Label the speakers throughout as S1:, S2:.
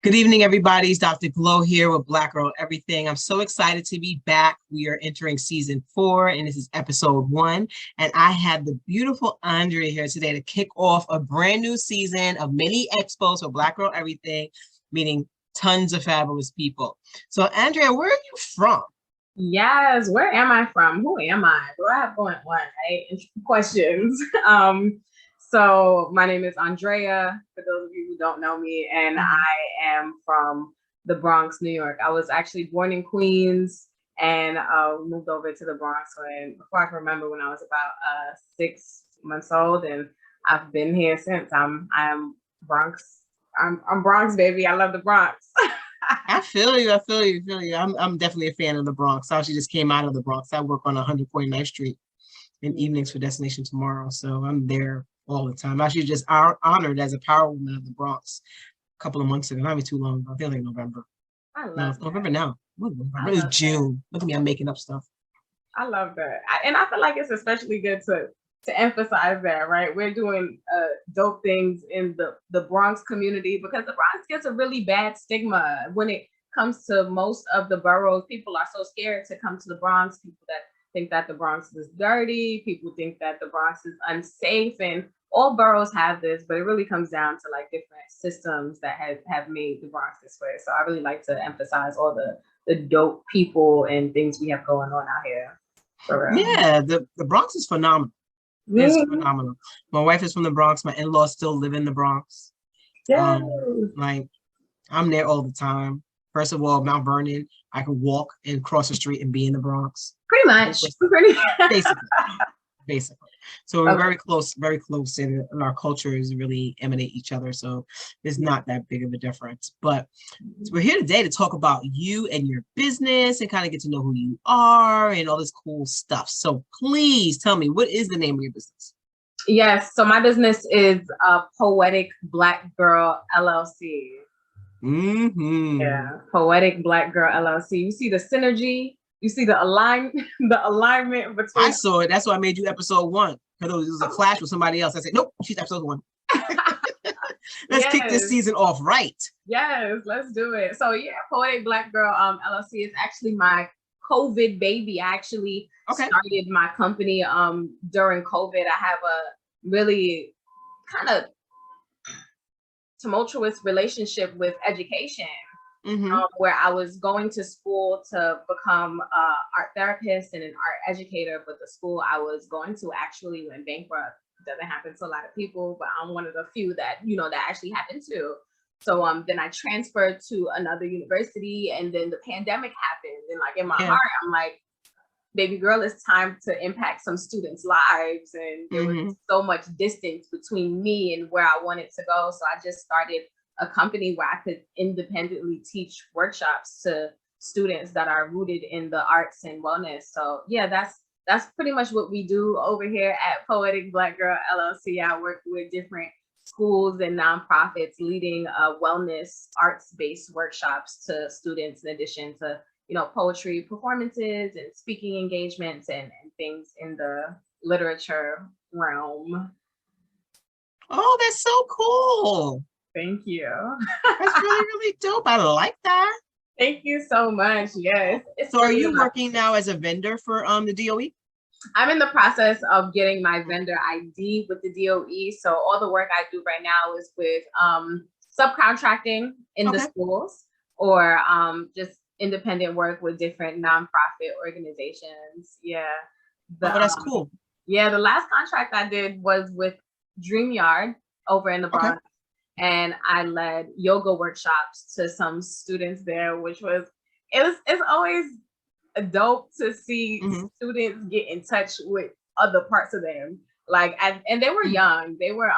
S1: Good evening, everybody. It's Dr. Glow here with Black Girl Everything. I'm so excited to be back. We are entering season 4, and this is episode 1. And I have the beautiful Andrea here today to kick off a brand new season of mini expos for Black Girl Everything, meeting tons of fabulous people. So, Andrea, where are you from?
S2: Yes, where am I from? Who am I? What do I have going on? Right? Questions. So my name is Andrea, for those of you who don't know me, and I am from the Bronx, New York. I was actually born in Queens and moved over to the Bronx before I can remember, when I was about 6 months old, and I've been here since. I'm Bronx. I'm Bronx, baby. I love the Bronx.
S1: I feel you. I'm definitely a fan of the Bronx. I actually just came out of the Bronx. I work on 149th Street in evenings for Destination Tomorrow. So I'm there all the time. Actually just honored as a power woman of the Bronx a couple of months ago. Not even too long ago. I feel like November.
S2: I love
S1: November now. Really June. Look at me, I'm making up stuff.
S2: I love that. And I feel like it's especially good to emphasize that, right? We're doing dope things in the Bronx community, because the Bronx gets a really bad stigma when it comes to most of the boroughs. People are so scared to come to the Bronx. People that think that the Bronx is dirty. People think that the Bronx is unsafe, and all boroughs have this, but it really comes down to like different systems that have made the Bronx this way. So I really like to emphasize all the dope people and things we have going on out here.
S1: Yeah, the Bronx is phenomenal. It's phenomenal. My wife is from the Bronx. My in-laws still live in the Bronx.
S2: Yeah.
S1: Like, I'm there all the time. First of all, Mount Vernon, I can walk and cross the street and be in the Bronx.
S2: Pretty much.
S1: Basically. So we're very close, and our cultures really emanate each other. So it's not that big of a difference. But we're here today to talk about you and your business and kind of get to know who you are and all this cool stuff. So please tell me, what is the name of your business?
S2: Yes. So my business is Poetic Girl LLC. Yeah. Poetic Girl LLC. You see the synergy. You see the alignment between.
S1: I saw it. That's why I made you episode 1. Because it was a clash with somebody else. I said, nope, she's episode 1. Let's kick this season off right.
S2: Yes, let's do it. So yeah, Poetic Girl LLC is actually my COVID baby. I actually started my company during COVID. I have a really kind of tumultuous relationship with education. Where I was going to school to become an art therapist and an art educator, but the school I was going to actually went bankrupt. Doesn't happen to a lot of people, but I'm one of the few that that actually happened to. So then I transferred to another university, and then the pandemic happened, and like in my heart, I'm like, baby girl, it's time to impact some students' lives, and there was so much distance between me and where I wanted to go. So I just started a company where I could independently teach workshops to students that are rooted in the arts and wellness. So yeah, that's pretty much what we do over here at Poetic Girl LLC. I work with different schools and nonprofits leading wellness arts-based workshops to students, in addition to poetry performances and speaking engagements and things in the literature realm.
S1: Oh, that's so cool.
S2: Thank you.
S1: That's really, really dope. I like that.
S2: Thank you so much. Yes.
S1: So are you working now as a vendor for the DOE?
S2: I'm in the process of getting my vendor ID with the DOE. So all the work I do right now is with subcontracting in the schools, or just independent work with different nonprofit organizations. Yeah.
S1: That's cool.
S2: Yeah. The last contract I did was with Dream Yard over in the Bronx. And I led yoga workshops to some students there, which it's always dope to see students get in touch with other parts of them. And they were young. They were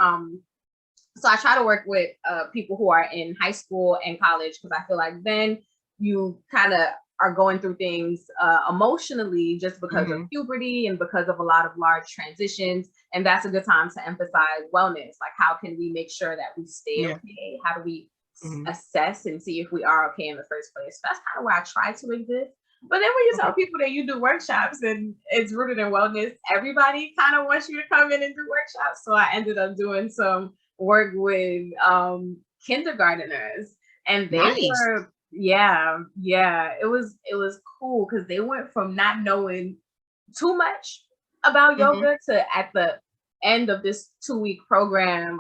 S2: so I try to work with people who are in high school and college, because I feel like then you kind of are going through things emotionally, just because of puberty and because of a lot of large transitions. And that's a good time to emphasize wellness. Like, how can we make sure that we stay okay? How do we assess and see if we are okay in the first place? That's kind of where I try to exist. But then when you tell people that you do workshops and it's rooted in wellness, everybody kind of wants you to come in and do workshops. So I ended up doing some work with kindergarteners And they
S1: nice.
S2: were, yeah, it was cool because they went from not knowing too much about yoga to at the end of this 2-week program,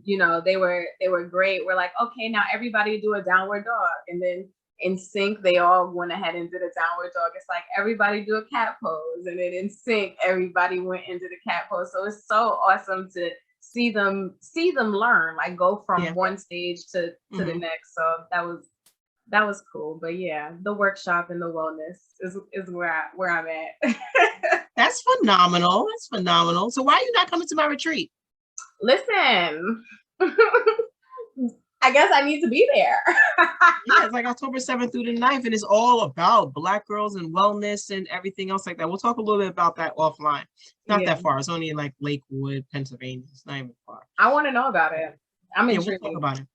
S2: you know, they were great. We're like, okay, now everybody do a downward dog. And then in sync, they all went ahead and did a downward dog. It's like everybody do a cat pose. And then in sync, everybody went into the cat pose. So it's so awesome to see them learn, like go from one stage to the next. So that was cool. But yeah, the workshop and the wellness is where I'm at.
S1: That's phenomenal. That's phenomenal. So why are you not coming to my retreat?
S2: Listen, I guess I need to be there.
S1: Yeah, it's like October 7th through the 9th, and it's all about Black girls and wellness and everything else like that. We'll talk a little bit about that offline. Not that far. It's only in like Lakewood, Pennsylvania. It's not even far.
S2: I want to know about it. I'm intrigued.
S1: We'll talk about it.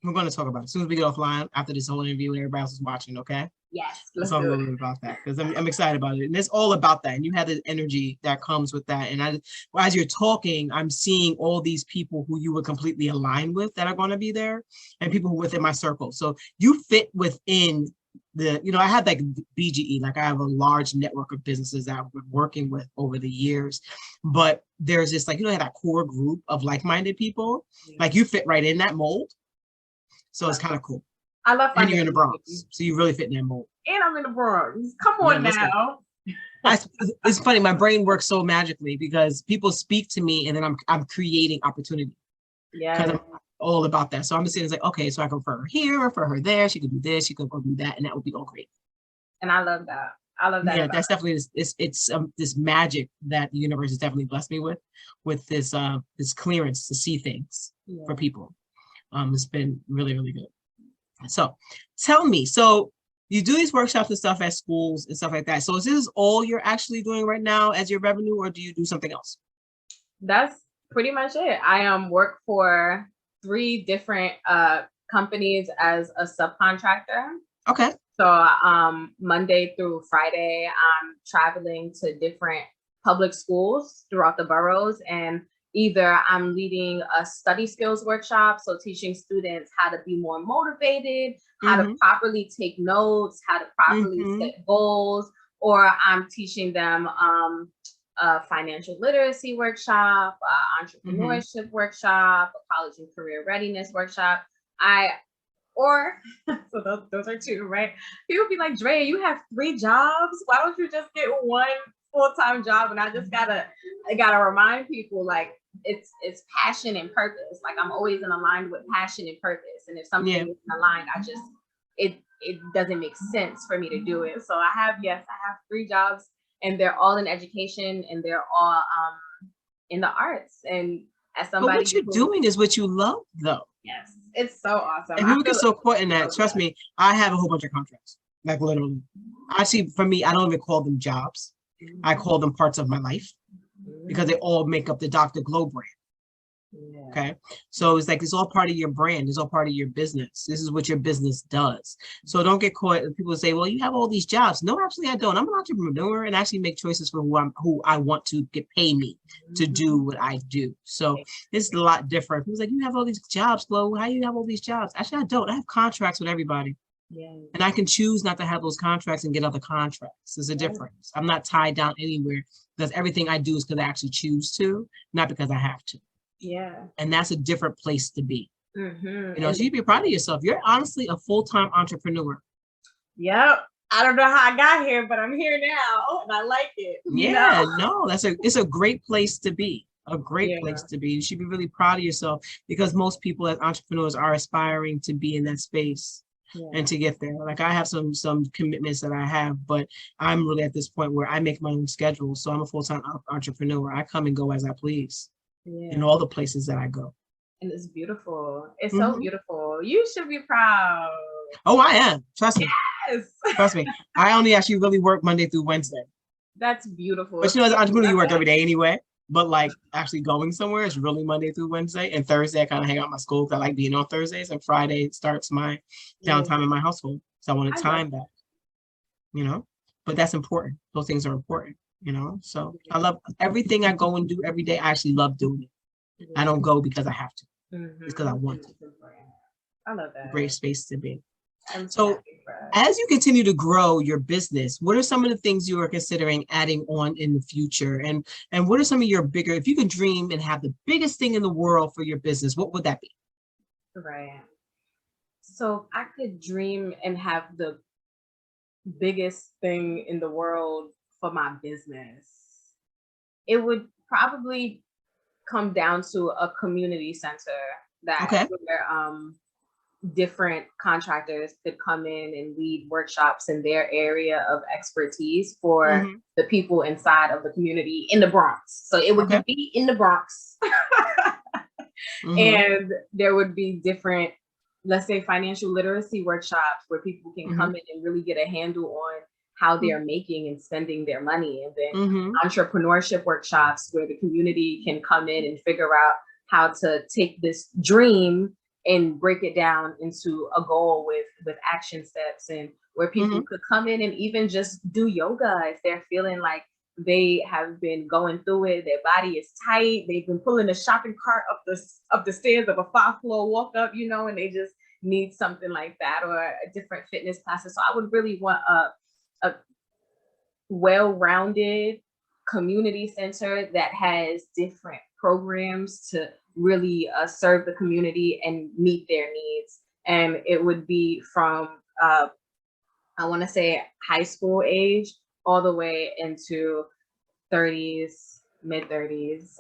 S1: We're going to talk about it as soon as we get offline after this whole interview and everybody else is watching, okay?
S2: Yes,
S1: let's talk a little bit about that because I'm excited about it. And it's all about that. And you have the energy that comes with that. And as you're talking, I'm seeing all these people who you were completely aligned with that are going to be there and people who are within my circle. So you fit within the, you know, I had like BGE, like I have a large network of businesses that I've been working with over the years. But there's this, like, you know, that core group of like-minded people, like you fit right in that mold. So it's kind of cool.
S2: I love
S1: and you're in the Bronx, so you really fit in that mold.
S2: And I'm in the Bronx. Come on now.
S1: It's funny. My brain works so magically because people speak to me, and then I'm creating opportunity. Yeah, because I'm all about that. So I'm just saying, it's like, okay, so I can refer her here, refer her there. She could do this. She could go do that, and that would be all great.
S2: And I love that. I love that.
S1: Yeah, that's definitely it's this magic that the universe has definitely blessed me with this clearance to see things for people. It's been really, really good. So tell me, so you do these workshops and stuff at schools and stuff like that. So is this all you're actually doing right now as your revenue, or do you do something else?
S2: That's pretty much it. I work for 3 different companies as a subcontractor.
S1: Okay.
S2: So Monday through Friday, I'm traveling to different public schools throughout the boroughs, and either I'm leading a study skills workshop, so teaching students how to be more motivated, how to properly take notes, how to properly set goals, or I'm teaching them a financial literacy workshop, entrepreneurship workshop, a college and career readiness workshop. So those are 2, right? People be like, Drea, you have 3 jobs. Why don't you just get one full-time job? And I gotta remind people, like, it's passion and purpose. Like, I'm always aligned with passion and purpose. And if something isn't aligned, it doesn't make sense for me to do it. So I have 3 jobs, and they're all in education, and they're all in the arts. And as somebody,
S1: but what you're doing is what you love, though.
S2: Yes, it's so awesome.
S1: And people get so caught in that. Trust me, I have a whole bunch of contracts, like literally. Actually, for me, I don't even call them jobs. I call them parts of my life because they all make up the Dr. Glow brand. Yeah. Okay. So it's like, it's all part of your brand. It's all part of your business. This is what your business does. So don't get caught. People say, well, you have all these jobs. No, actually, I don't. I'm an entrepreneur and actually make choices for who I want to pay me to do what I do. So it's a lot different. People's like, you have all these jobs, Glow. How do you have all these jobs? Actually, I don't. I have contracts with everybody. Yeah. And I can choose not to have those contracts and get other contracts. There's a difference. I'm not tied down anywhere because everything I do is because I actually choose to, not because I have to. Yeah. And that's a different place to be. You know, so you be proud of yourself. You're honestly a full-time entrepreneur.
S2: Yep. I don't know how I got here, but I'm here now and I like it.
S1: Yeah, no, it's a great place to be. A great place to be. You should be really proud of yourself because most people as entrepreneurs are aspiring to be in that space and to get there. Like, I have some commitments that I have, but I'm really at this point where I make my own schedule. So I'm a full-time entrepreneur. I come and go as I please. In all the places that I go.
S2: And it's beautiful. It's so beautiful. You should be proud.
S1: Oh, I am. Trust me. Yes. Trust me. I only actually really work Monday through Wednesday.
S2: That's beautiful.
S1: But you know, as an entrepreneur, you work every day anyway. But like actually going somewhere is really Monday through Wednesday. And Thursday, I kind of hang out at my school because I like being on Thursdays. And Friday starts my downtime in my household. So I want to time that, you know, but that's important. Those things are important. You know, so I love everything I go and do every day. I actually love doing it. I don't go because I have to. It's because I want to.
S2: I love that.
S1: Great space to be.
S2: I'm
S1: so as you continue to grow your business, what are some of the things you are considering adding on in the future? And what are some of your bigger, if you could dream and have the biggest thing in the world for your business, what would that be?
S2: Right. So I could dream and have the biggest thing in the world for my business. It would probably come down to a community center that where different contractors could come in and lead workshops in their area of expertise for the people inside of the community in the Bronx. So it would be in the Bronx. And there would be different, let's say, financial literacy workshops where people can come in and really get a handle on how they're making and spending their money. And then entrepreneurship workshops where the community can come in and figure out how to take this dream and break it down into a goal with action steps, and where people could come in and even just do yoga if they're feeling like they have been going through it, their body is tight, they've been pulling a shopping cart up the stairs of a 5-floor walk up, you know, and they just need something like that, or a different fitness classes. So I would really want a well-rounded community center that has different programs to really serve the community and meet their needs. And it would be from, I want to say high school age, all the way into 30s, mid 30s.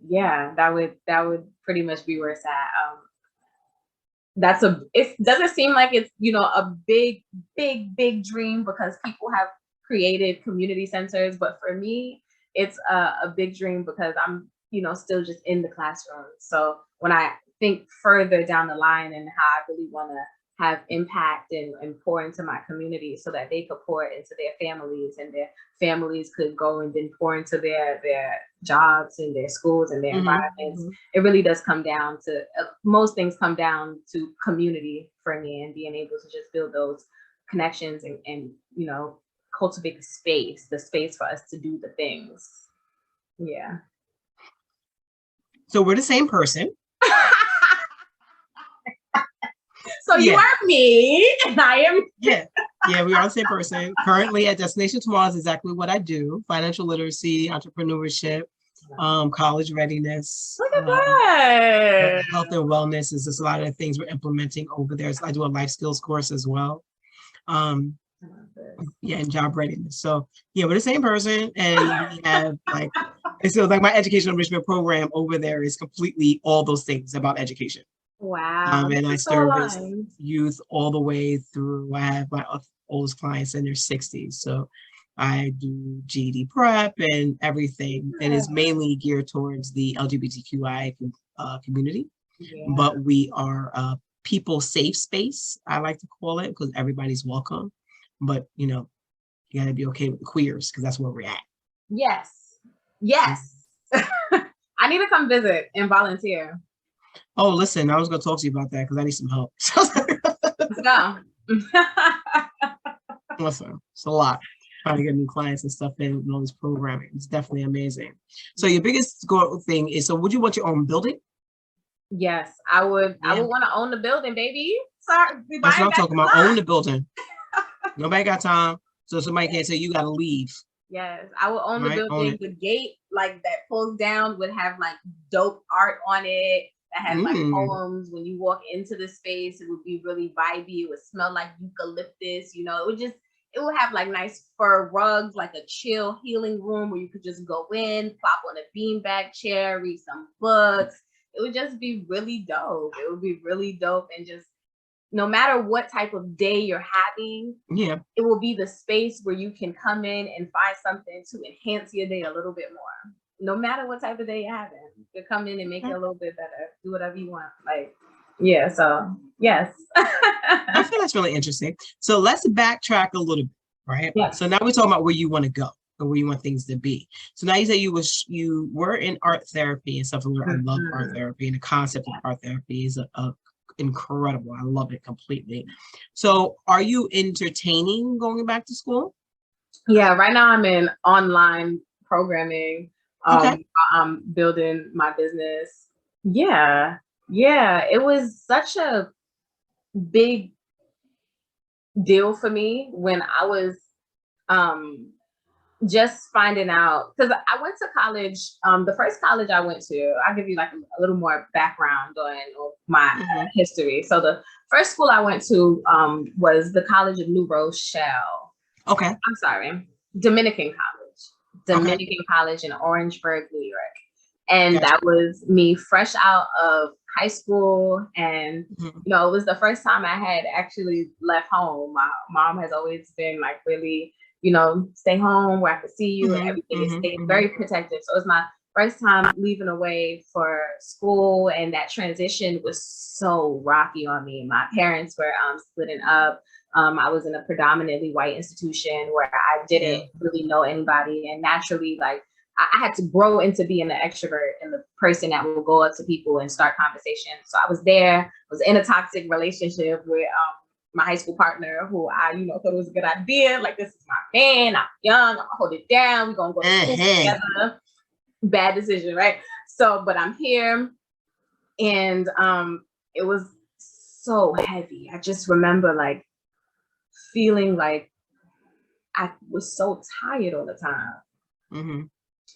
S2: Yeah, that would pretty much be where it's at. It doesn't seem like it's, you know, a big dream because people have created community centers, but for me, it's a big dream because I'm, you know, still just in the classroom. So when I think further down the line and how I really want to have impact and pour into my community so that they could pour into their families, and their families could go and then pour into their jobs and their schools and their environments. It really does come down to, most things come down to community for me, and being able to just build those connections and you know, cultivate the space for us to do the things. Yeah.
S1: So we're the same person.
S2: So you are me, and I am.
S1: Yeah, we are the same person. Currently at Destination Tomorrow is exactly what I do: financial literacy, entrepreneurship, college readiness.
S2: Look at that.
S1: Health and wellness is just a lot of the things we're implementing over there. So I do a life skills course as well. Yeah, and job readiness. So yeah, we're the same person, and we have like, and so like my educational enrichment program over there is completely all those things about education.
S2: Wow.
S1: And I service youth all the way through. I have my oldest clients in their 60s. So I do GED prep and everything, and it's mainly geared towards the LGBTQI community. But we are a people safe space, I like to call it, because everybody's welcome. But, you know, you got to be okay with the queers because that's where we're at.
S2: Yes. I need to come visit and volunteer.
S1: Oh, listen, I was going to talk to you about that because I need some help.
S2: Let's go.
S1: Listen, it's a lot. Trying to get new clients and stuff in and all this programming. It's definitely amazing. So your biggest goal thing is, so would you want your own building?
S2: Yes, I would. Yeah. I would want to own the building, baby. Sorry.
S1: That's what I'm talking about. Own the building. Nobody got time. So somebody can't say you got to leave.
S2: Yes, I will own the building. The gate, like that pulls down, would have like dope art on it that has like poems. When you walk into the space, it would be really vibey. It would smell like eucalyptus. You know, it would have like nice fur rugs, like a chill healing room where you could just go in, plop on a beanbag chair, read some books. It would just be really dope. It would be really dope, and just no matter what type of day you're having, it will be the space where you can come in and find something to enhance your day a little bit more. No matter what type of day you're having, you can come in and make it a little bit better. Do whatever you want. Like, yeah, so yes.
S1: I feel that's really interesting. So let's backtrack a little bit, right? Yes. So now we're talking about where you want to go or where you want things to be. So now you say you were in art therapy and stuff. I love art therapy, and the concept of art therapy is incredible. I love it completely. So are you entertaining going back to school?
S2: Yeah, right now I'm in online programming. I'm building my business. Yeah. It was such a big deal for me when I was just finding out, because I went to college. The first college I went to, I'll give you like a little more background on my history. So the first school I went to was the College of New Rochelle.
S1: Okay.
S2: I'm sorry, Dominican College in Orangeburg, New York. And that was me fresh out of high school. And, you know, it was the first time I had actually left home. My mom has always been like really, you know, stay home where I could see you and everything is very protective. So it was my first time leaving away for school. And that transition was so rocky on me. My parents were splitting up. I was in a predominantly white institution where I didn't really know anybody. And naturally, like, I had to grow into being an extrovert and the person that will go up to people and start conversations. So I was in a toxic relationship with my high school partner who I, you know, thought it was a good idea. Like, this is my man, I'm young, I'm gonna hold it down, we're gonna go to school together. Bad decision, right? So, but I'm here, and it was so heavy. I just remember like feeling like I was so tired all the time.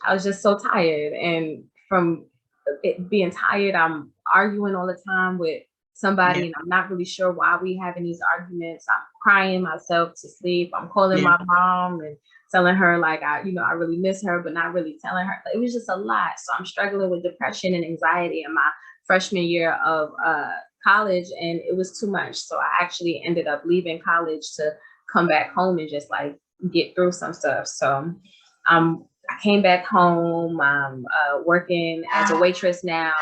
S2: I was just so tired, and from it being tired, I'm arguing all the time with somebody, and I'm not really sure why we having these arguments. I'm crying myself to sleep. I'm calling my mom and telling her like I really miss her, but not really telling her. It was just a lot. So I'm struggling with depression and anxiety in my freshman year of college, and it was too much. So I actually ended up leaving college to come back home and just like get through some stuff. So I came back home. I'm working as a waitress now,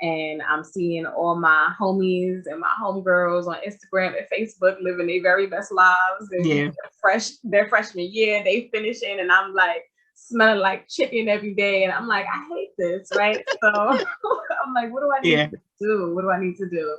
S2: and I'm seeing all my homies and my homegirls on Instagram and Facebook living their very best lives. And their freshman year, they finishing, and I'm like smelling like chicken every day, and I'm like, I hate this, right? So I'm like, what do I need to do? What do I need to do?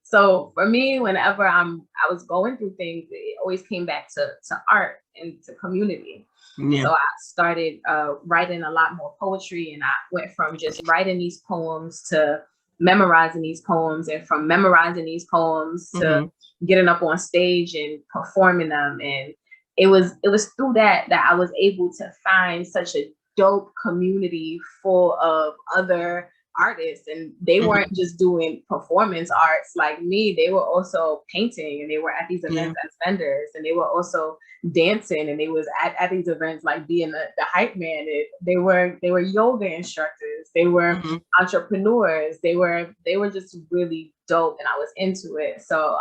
S2: So for me, whenever I was going through things, it always came back to art and to community. So I started writing a lot more poetry, and I went from just writing these poems to memorizing these poems, and from memorizing these poems to getting up on stage and performing them. And it was through that I was able to find such a dope community full of other artists, and they weren't just doing performance arts like me. They were also painting, and they were at these events as vendors, and they were also dancing, and they was at these events like being the hype man. They were yoga instructors, they were entrepreneurs, they were just really dope, and I was into it. So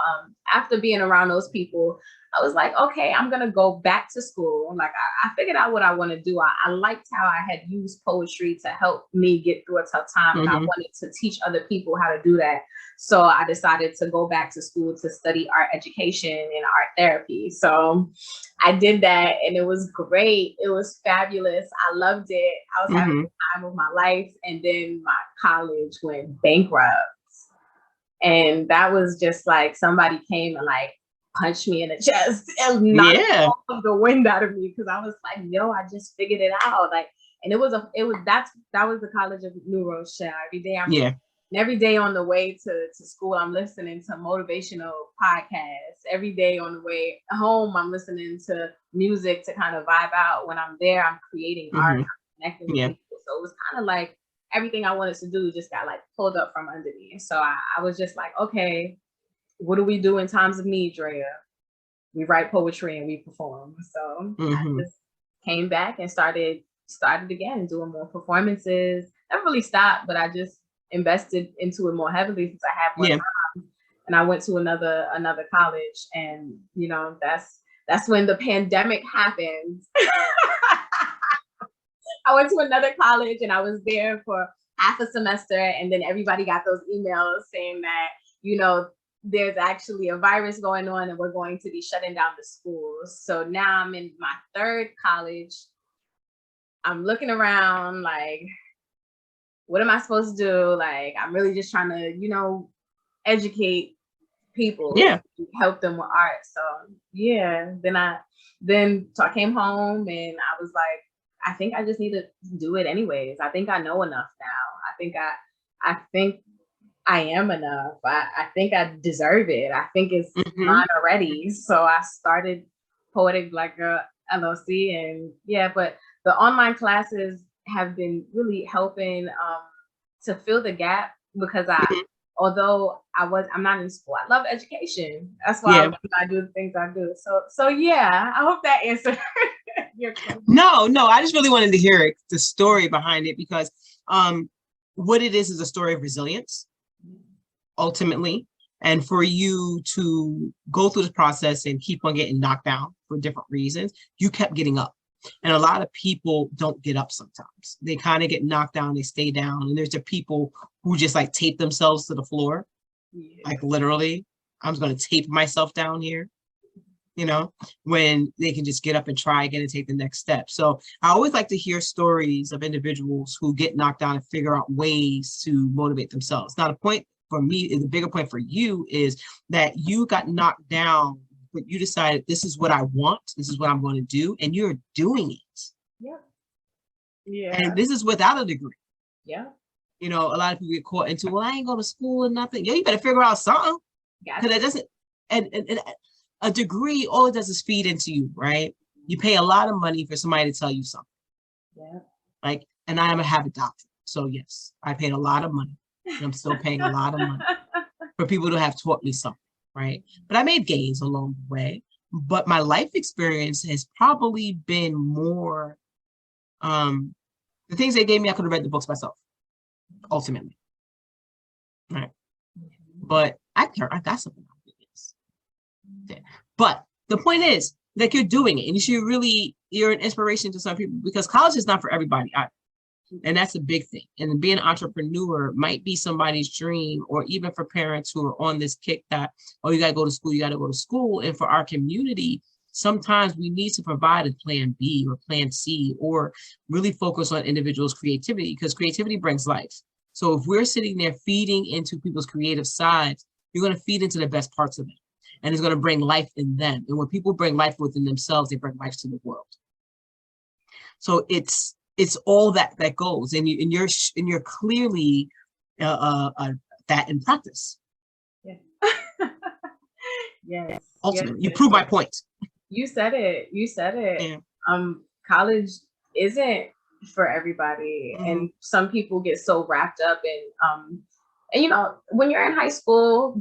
S2: after being around those people, I was like, okay, I'm gonna go back to school. Like I figured out what I want to do. I liked how I had used poetry to help me get through a tough time, and I wanted to teach other people how to do that. So I decided to go back to school to study art education and art therapy. So I did that, and it was great. It was fabulous. I loved it. I was having the time of my life, and then my college went bankrupt. And that was just like somebody came and like punched me in the chest and knocked all the wind out of me, because I was like, yo, I just figured it out. Like, and that was the College of New Rochelle. Every day on the way to school, I'm listening to motivational podcasts. Every day on the way home, I'm listening to music to kind of vibe out. When I'm there, I'm creating art, I'm connecting with people. So it was kind of like everything I wanted to do just got like pulled up from under me. So I was just like, okay, what do we do in times of need, Drea? We write poetry and we perform. So I just came back and started again doing more performances. Never really stopped, but I just invested into it more heavily since I had more time. And I went to another college, and you know, that's when the pandemic happened. I went to another college, and I was there for half a semester, and then everybody got those emails saying that, you know, there's actually a virus going on and we're going to be shutting down the schools. So now I'm in my third college. I'm looking around like, what am I supposed to do? Like, I'm really just trying to, you know, educate people, help them with art. So then I came home, and I was like, I think I just need to do it anyways. I think I know enough now. I think I am enough. I think I deserve it. I think it's mine already. So I started Poetic Girl LLC, and yeah, but the online classes have been really helping to fill the gap because although I'm not in school, I love education. That's why I do the things I do. So yeah, I hope that answered your question.
S1: No, I just really wanted to hear the story behind it, because what it is a story of resilience, ultimately. And for you to go through this process and keep on getting knocked down for different reasons, you kept getting up. And a lot of people don't get up sometimes. They kind of get knocked down, they stay down. And there's the people who just like tape themselves to the floor. Like literally, I'm just going to tape myself down here, you know, when they can just get up and try again and take the next step. So I always like to hear stories of individuals who get knocked down and figure out ways to motivate themselves. Now, the point for me, the bigger point for you is that you got knocked down, but you decided this is what I want, this is what I'm going to do, and you're doing it.
S2: Yeah.
S1: And this is without a degree.
S2: Yeah.
S1: You know, a lot of people get caught into, well, I ain't going to school or nothing. Yeah, you better figure out something. Because it doesn't, and a degree, all it does is feed into you, right? You pay a lot of money for somebody to tell you something.
S2: Yeah.
S1: Like, and I have a doctorate. So yes, I paid a lot of money. And I'm still paying a lot of money for people to have taught me something, right? But I made gains along the way. But my life experience has probably been more, the things they gave me, I could have read the books myself, ultimately, right? But I got something out of this. But the point is that you're doing it, and you're an inspiration to some people, because college is not for everybody either. And that's a big thing. And being an entrepreneur might be somebody's dream, or even for parents who are on this kick that, oh, you got to go to school, you got to go to school. And for our community, sometimes we need to provide a plan B or plan C, or really focus on individuals' creativity, because creativity brings life. So if we're sitting there feeding into people's creative sides, you're going to feed into the best parts of them, and it's going to bring life in them. And when people bring life within themselves, they bring life to the world. So it's all that goes, and you're clearly that in practice.
S2: Yeah. Yes.
S1: Ultimately,
S2: yes,
S1: you prove my point.
S2: You said it.
S1: Yeah.
S2: College isn't for everybody, and some people get so wrapped up in and you know, when you're in high school,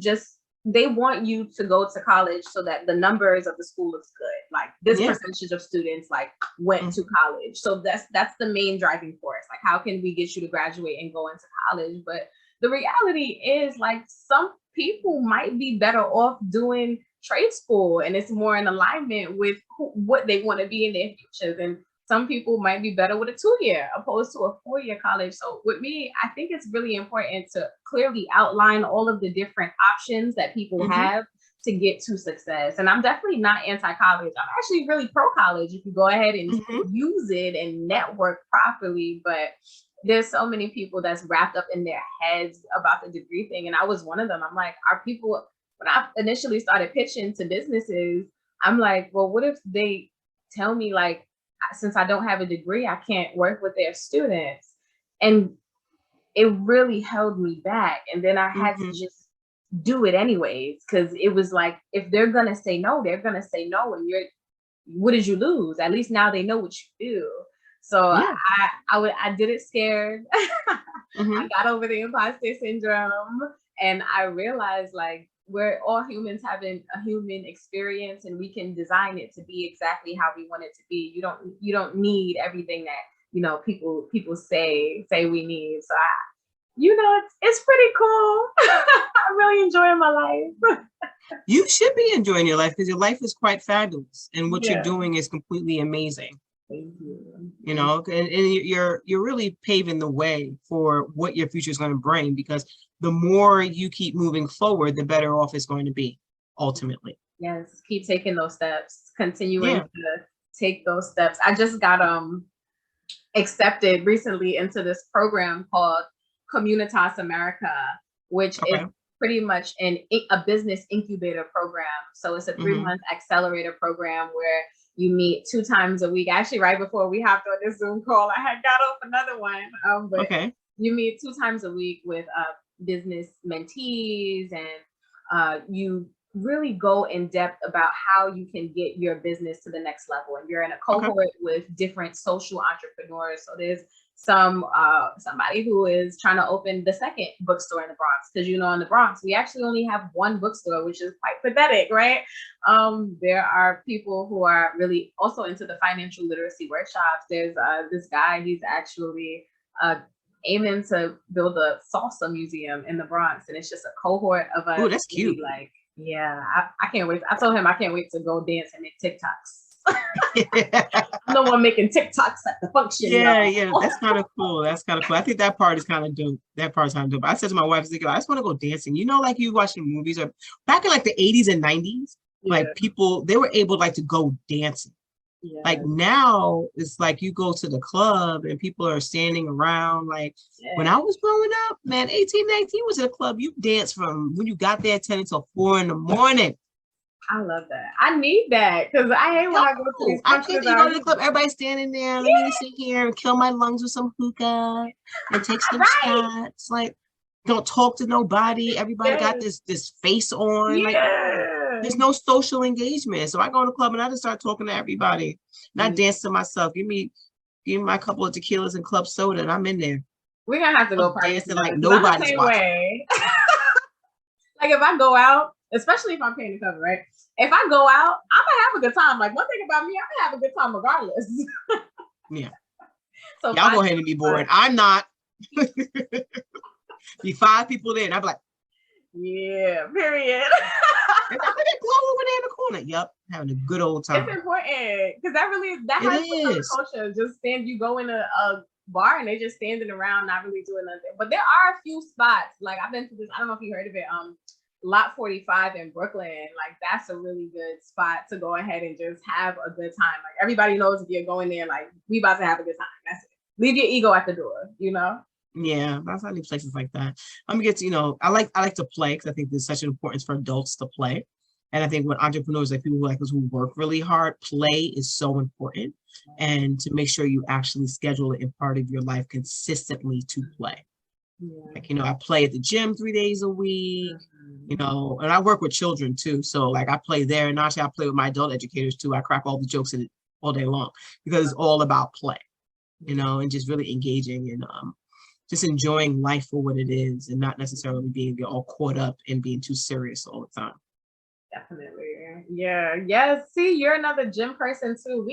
S2: they want you to go to college so that the numbers of the school looks good. Like this percentage of students like went to college. So that's the main driving force. Like, how can we get you to graduate and go into college? But the reality is, like, some people might be better off doing trade school, and it's more in alignment with what they want to be in their futures. And some people might be better with a 2-year opposed to a 4-year college. So with me, I think it's really important to clearly outline all of the different options that people have to get to success. And I'm definitely not anti-college. I'm actually really pro-college if you go ahead and use it and network properly. But there's so many people that's wrapped up in their heads about the degree thing. And I was one of them. I'm like, when I initially started pitching to businesses, I'm like, well, what if they tell me, like, since I don't have a degree, I can't work with their students? And it really held me back. And then I had to just do it anyways, because it was like, if they're going to say no, they're going to say no. And what did you lose? At least now they know what you do. So I did it scared. I got over the imposter syndrome, and I realized, like, we're all humans having a human experience, and we can design it to be exactly how we want it to be. You don't need everything that, you know, people say we need. So it's pretty cool. I'm really enjoying my life.
S1: You should be enjoying your life, because your life is quite fabulous, and what you're doing is completely amazing.
S2: Thank you.
S1: You know, and you're really paving the way for what your future is going to bring, because the more you keep moving forward, the better off it's going to be, ultimately.
S2: Yes, keep taking those steps, continuing to take those steps. I just got accepted recently into this program called Communitas America, which is pretty much a business incubator program. So it's a 3-month accelerator program where you meet 2 times a week. Actually, right before we hopped on this Zoom call, I had got off another one. But you meet 2 times a week with business mentees, and you really go in depth about how you can get your business to the next level. And you're in a cohort with different social entrepreneurs. So there's somebody who is trying to open the second bookstore in the Bronx, because in the Bronx we actually only have one bookstore, which is quite pathetic, right? There are people who are really also into the financial literacy workshops. There's this guy, he's actually aiming to build a salsa museum in the Bronx, and it's just a cohort of us.
S1: Oh, that's cute.
S2: Like, yeah, I can't wait. I told him I can't wait to go dance and make TikToks. I'm the one making TikToks at the function.
S1: Yeah, that's kind of cool. That's kind of cool. I think that part is kind of dope. That part's kind of dope. I said to my wife, I just want to go dancing. Like you watching movies, or back in like the 80s and 90s, like people, they were able to go dancing. Like now it's like you go to the club and people are standing around. Like when I was growing up, man, 18, 19 was at a club. You dance from when you got there 10 until 4 in the morning.
S2: I love that. I need that, because I hate when I go to these
S1: I think you go to the club, everybody's standing there. Let me sit here and kill my lungs with some hookah and take some shots. Like, don't talk to nobody. Everybody got this face on. Like, there's no social engagement. So I go to the club and I just start talking to everybody. And I dance to myself. Give me my couple of tequilas and club soda, and I'm in there.
S2: We're gonna have to go
S1: dancing like nobody's watching.
S2: Like if I go out, especially if I'm paying the cover, right? If I go out, I'm gonna have a good time. Like, one thing about me, I'm gonna have a good time regardless.
S1: Yeah. So y'all go ahead and be bored. I'm not. Be 5 people there, and I'm like,
S2: yeah, period.
S1: And I'm gonna glow over there in the corner. Yep, having a good old time.
S2: It's important, because that has culture. Just you go in a bar and they just standing around, not really doing nothing. But there are a few spots. Like, I've been to this. I don't know if you heard of it. Lot 45 in Brooklyn. Like, that's a really good spot to go ahead and just have a good time. Like, everybody knows if you're going there, like, we about to have a good time. That's it. Leave your ego at the door.
S1: Yeah, that's I need places like that. I'm gonna get I like to play, because I think there's such an importance for adults to play. And I think when entrepreneurs, like people like us who work really hard, play is so important. And to make sure you actually schedule it in part of your life consistently to play. Like, I play at the gym 3 days a week, and I work with children too. So like I play there, and actually I play with my adult educators too. I crack all the jokes in it all day long, because it's all about play, and just really engaging and just enjoying life for what it is, and not necessarily being all caught up in being too serious all the time.
S2: Definitely. Yeah. Yes. See, you're another gym person too.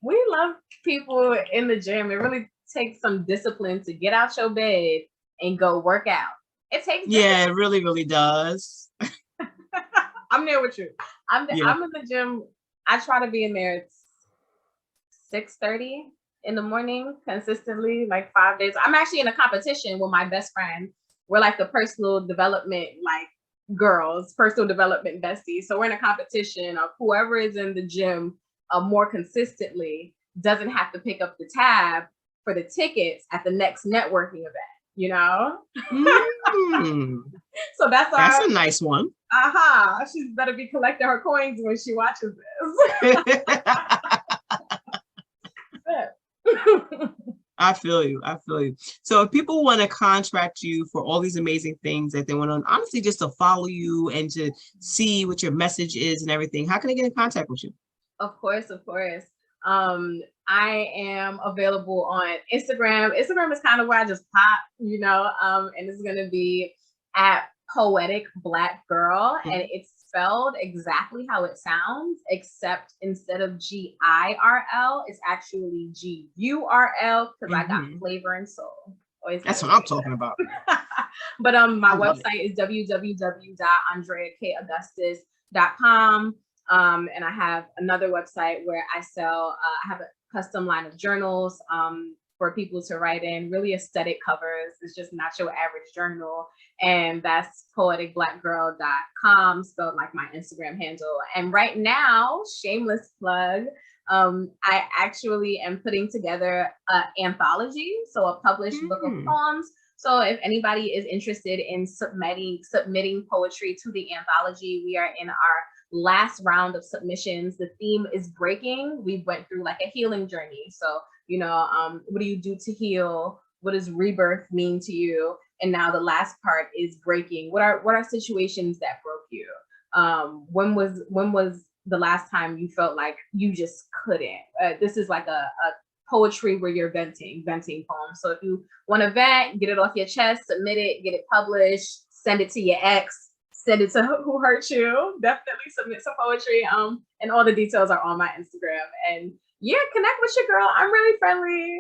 S2: We love people in the gym. It really takes some discipline to get out your bed and go work out. It takes
S1: it really, really does.
S2: I'm there with you. I'm in the gym. I try to be in there at 6:30 in the morning consistently, like 5 days. I'm actually in a competition with my best friend. We're like the personal development girls, personal development besties. So we're in a competition of whoever is in the gym more consistently doesn't have to pick up the tab for the tickets at the next networking event. So that's
S1: a nice one.
S2: She's better be collecting her coins when she watches this.
S1: I feel you. So if people want to contract you for all these amazing things, that they want to honestly just to follow you and to see what your message is and everything, how can they get in contact with you?
S2: Of course. I am available on Instagram. Instagram is kind of where I just pop, and it's going to be at Poetic Black Girl. And it's spelled exactly how it sounds, except instead of GIRL, it's actually GURL, because I got flavor and soul.
S1: That's what I'm talking about.
S2: But my website is www.andreakAugustus.com. And I have another website where I sell, I have a custom line of journals for people to write in, really aesthetic covers. It's just not your average journal. And that's poeticblackgirl.com, spelled like my Instagram handle. And right now, shameless plug, I actually am putting together an anthology, so a published book of poems. So if anybody is interested in submitting poetry to the anthology, we are in our last round of submissions. The theme is breaking. We went through like a healing journey. So, what do you do to heal? What does rebirth mean to you? And now the last part is breaking. What are situations that broke you? When was the last time you felt like you just couldn't? This is like a poetry where you're venting poems. So if you want to vent, get it off your chest, submit it, get it published, send it to your ex, send it to who hurt you. Definitely submit some poetry. And all the details are on my Instagram. And yeah, connect with your girl. I'm really friendly.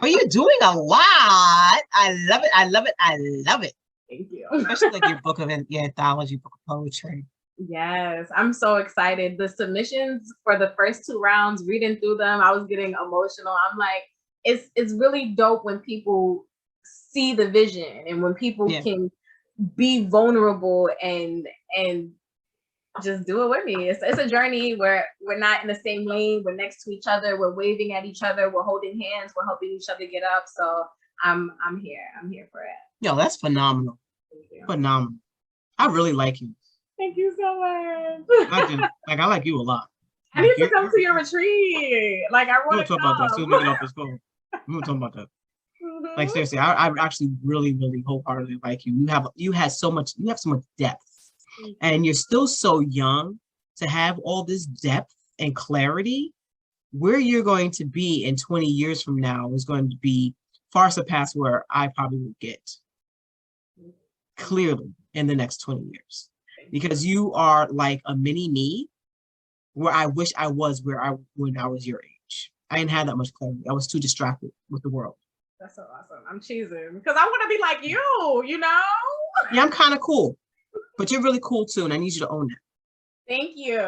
S1: Well, you're doing a lot. I love it. I love it. I love it.
S2: Thank you.
S1: Especially like your anthology book of poetry.
S2: Yes, I'm so excited. The submissions for the first 2 rounds, reading through them, I was getting emotional. I'm like, it's really dope when people see the vision and when people can be vulnerable and just do it with me. It's a journey where we're not in the same lane. We're next to each other. We're waving at each other. We're holding hands. We're helping each other get up. So I'm here. I'm here for it.
S1: Yo, that's phenomenal. Phenomenal. I really like you.
S2: Thank you so much.
S1: I do. Like, I like you a lot.
S2: I need to come to your retreat. Like, I want to
S1: talk about that. Soon we get off this call. We'll talk about that. Like, seriously, I actually really, really wholeheartedly like you. You have so much depth, and you're still so young to have all this depth and clarity. Where you're going to be in 20 years from now is going to be far surpass where I probably will get clearly in the next 20 years. Because you are like a mini me, where I wish I was when I was your age. I didn't have that much clarity. I was too distracted with the world.
S2: That's so awesome. I'm cheesing because I want to be like you know?
S1: Yeah, I'm kind of cool, but you're really cool too, and I need you to own that.
S2: Thank you.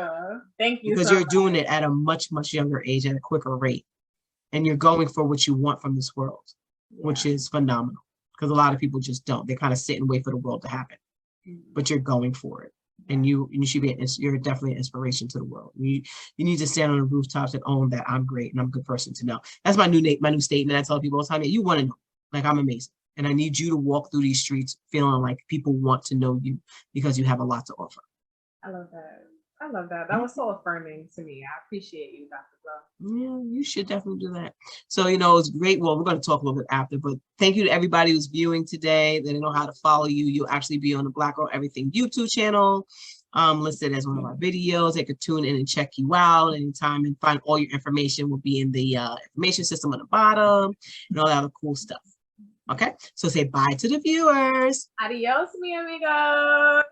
S2: Thank you.
S1: Because you're doing it at a much, much younger age at a quicker rate, and you're going for what you want from this world, which is phenomenal. Because a lot of people just don't. They kind of sit and wait for the world to happen. But you're going for it, and you should be. You're definitely an inspiration to the world. You need to stand on the rooftops and own that I'm great and I'm a good person to know. That's my new statement. I tell people all the time. You want to know, like, I'm amazing, and I need you to walk through these streets feeling like people want to know you because you have a lot to offer.
S2: I love that. I love that. That was so affirming to me. I appreciate you, Dr. Gurl.
S1: Yeah, you should definitely do that. So, it's great. Well, we're going to talk a little bit after, but thank you to everybody who's viewing today. They know how to follow you. You'll actually be on the Black Girl Everything YouTube channel, listed as one of our videos. They could tune in and check you out anytime and find all your information will be in the information system on the bottom and all that other cool stuff. Okay, so say bye to the viewers.
S2: Adios, mi amigo.